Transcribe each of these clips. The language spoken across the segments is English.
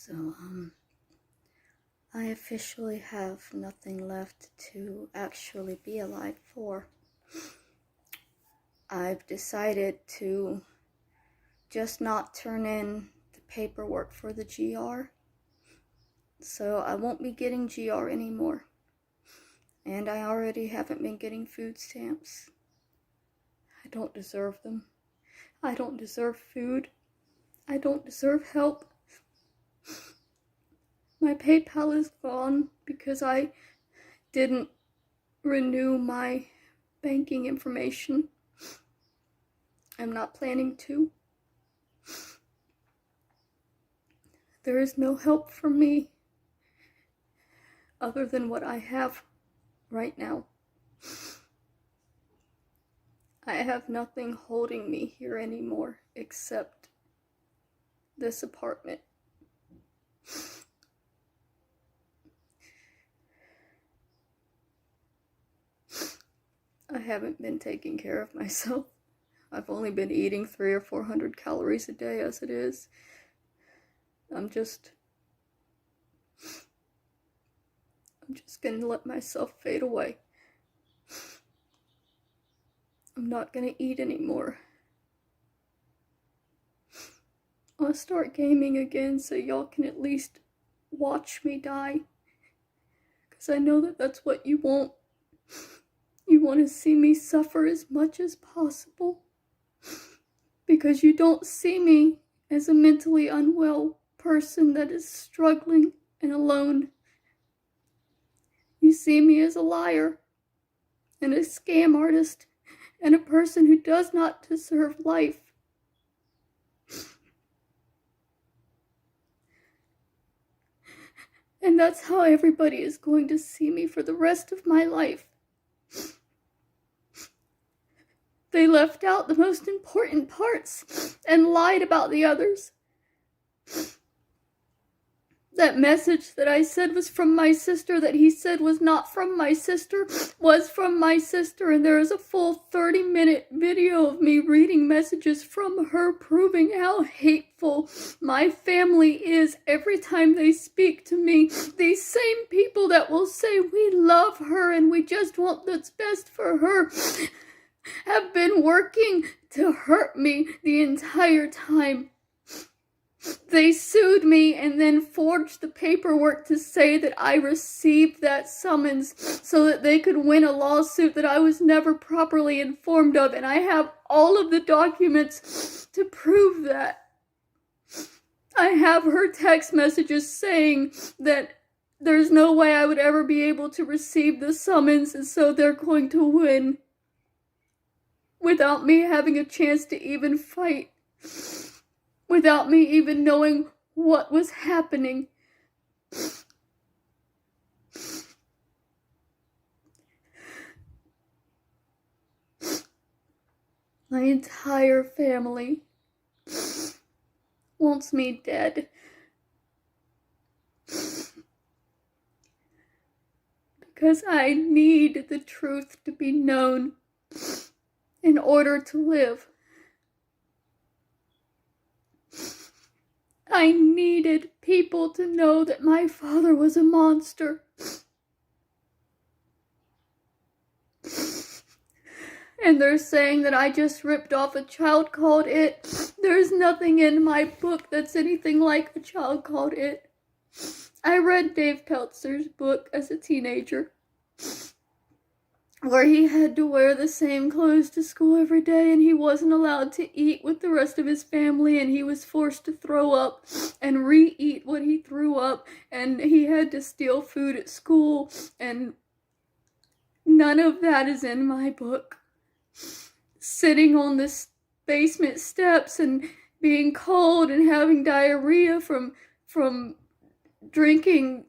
So, I officially have nothing left to actually be alive for. I've decided to just not turn in the paperwork for the GR. So I won't be getting GR anymore. And I already haven't been getting food stamps. I don't deserve them. I don't deserve food. I don't deserve help. My PayPal is gone because I didn't renew my banking information. I'm not planning to. There is no help for me other than what I have right now. I have nothing holding me here anymore except this apartment. I haven't been taking care of myself. I've only been eating 300 or 400 calories a day as it is. I'm just gonna let myself fade away. I'm not gonna eat anymore. I'll start gaming again so y'all can at least watch me die. Because I know that that's what you want. You want to see me suffer as much as possible. Because you don't see me as a mentally unwell person that is struggling and alone. You see me as a liar and a scam artist and a person who does not deserve life. And that's how everybody is going to see me for the rest of my life. They left out the most important parts and lied about the others. That message that I said was from my sister that he said was not from my sister was from my sister, and there is a full 30-minute video of me reading messages from her proving how hateful my family is every time they speak to me. These same people that will say we love her and we just want what's best for her have been working to hurt me the entire time. They sued me and then forged the paperwork to say that I received that summons so that they could win a lawsuit that I was never properly informed of, and I have all of the documents to prove that. I have her text messages saying that there's no way I would ever be able to receive the summons, and so they're going to win without me having a chance to even fight. Without me even knowing what was happening. My entire family wants me dead. Because I need the truth to be known in order to live. I needed people to know that my father was a monster. And they're saying that I just ripped off A Child Called It. There's nothing in my book that's anything like A Child Called It. I read Dave Peltzer's book as a teenager, where he had to wear the same clothes to school every day, and he wasn't allowed to eat with the rest of his family, and he was forced to throw up and re-eat what he threw up, and he had to steal food at school, and none of that is in my book. Sitting on the basement steps and being cold and having diarrhea from drinking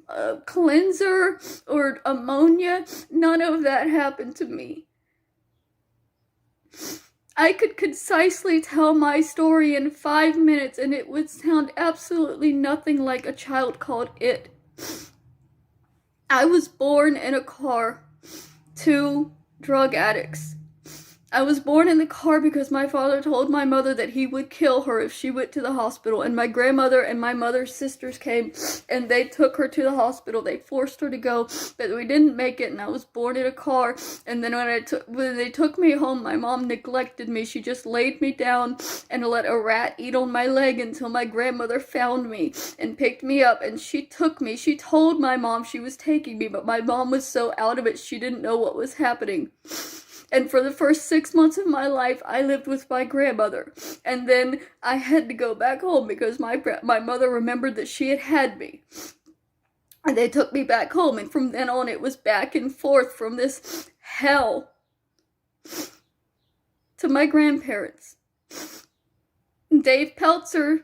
a cleanser or ammonia, none of that happened to me. I could concisely tell my story in 5 minutes and it would sound absolutely nothing like A Child Called It. I was born in a car to drug addicts. I was born in the car because my father told my mother that he would kill her if she went to the hospital. And my grandmother and my mother's sisters came and they took her to the hospital. They forced her to go, but we didn't make it, and I was born in a car. And then when they took me home, my mom neglected me. She just laid me down and let a rat eat on my leg until my grandmother found me and picked me up, and she took me. She told my mom she was taking me, but my mom was so out of it she didn't know what was happening. And for the first 6 months of my life, I lived with my grandmother. And then I had to go back home because my mother remembered that she had had me. And they took me back home. And from then on, it was back and forth from this hell to my grandparents. Dave Peltzer,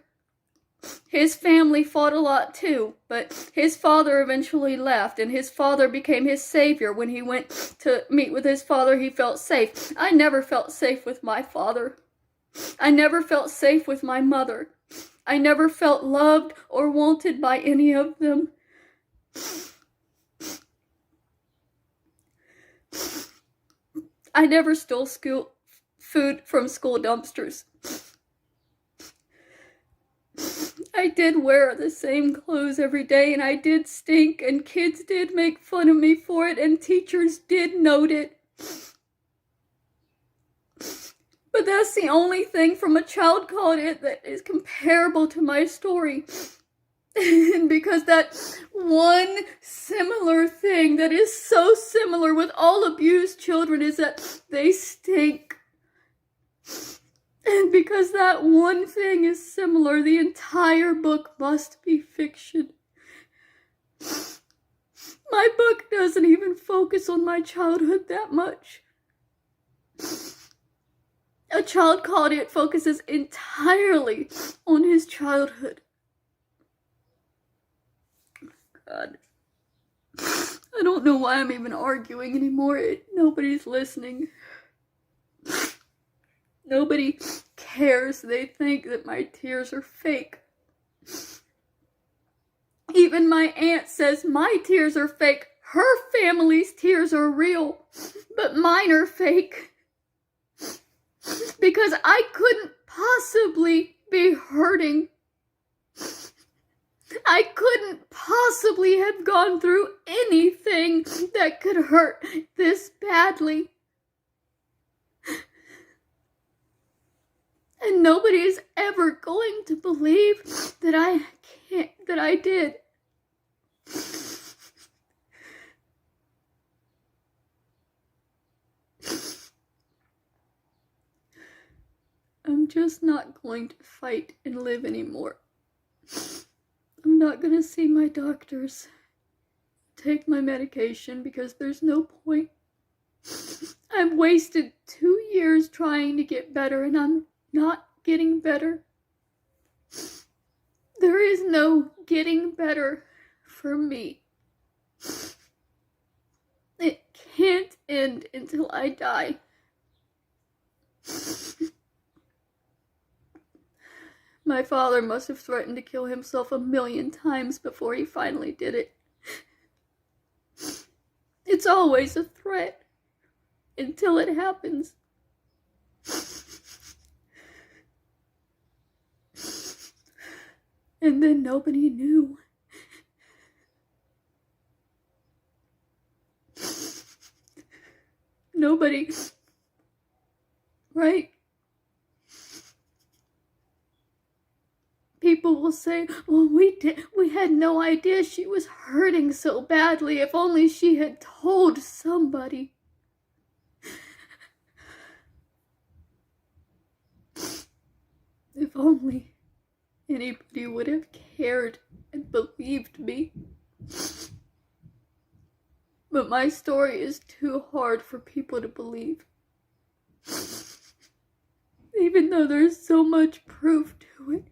his family fought a lot too, but his father eventually left, and his father became his savior. When he went to meet with his father, he felt safe. I never felt safe with my father. I never felt safe with my mother. I never felt loved or wanted by any of them. I never stole food from school dumpsters. I did wear the same clothes every day, and I did stink, and kids did make fun of me for it, and teachers did note it. But that's the only thing from A Child Called It that is comparable to my story. And because that one similar thing that is so similar with all abused children is that they stink. And because that one thing is similar, the entire book must be fiction. My book doesn't even focus on my childhood that much. A Child Called It focuses entirely on his childhood. God. I don't know why I'm even arguing anymore. Nobody's listening. Nobody cares. They think that my tears are fake. Even my aunt says my tears are fake. Her family's tears are real, but mine are fake. Because I couldn't possibly be hurting. I couldn't possibly have gone through anything that could hurt this badly. And nobody is ever going to believe that I did. I'm just not going to fight and live anymore. I'm not going to see my doctors, take my medication, because there's no point. I've wasted 2 years trying to get better, and I'm not getting better. There is no getting better for me. It can't end until I die. My father must have threatened to kill himself 1,000,000 times before he finally did it. It's always a threat until it happens. And then nobody knew. Nobody, right? People will say, well, we had no idea she was hurting so badly. If only she had told somebody. If only anybody would have cared and believed me. But my story is too hard for people to believe. Even though there's so much proof to it.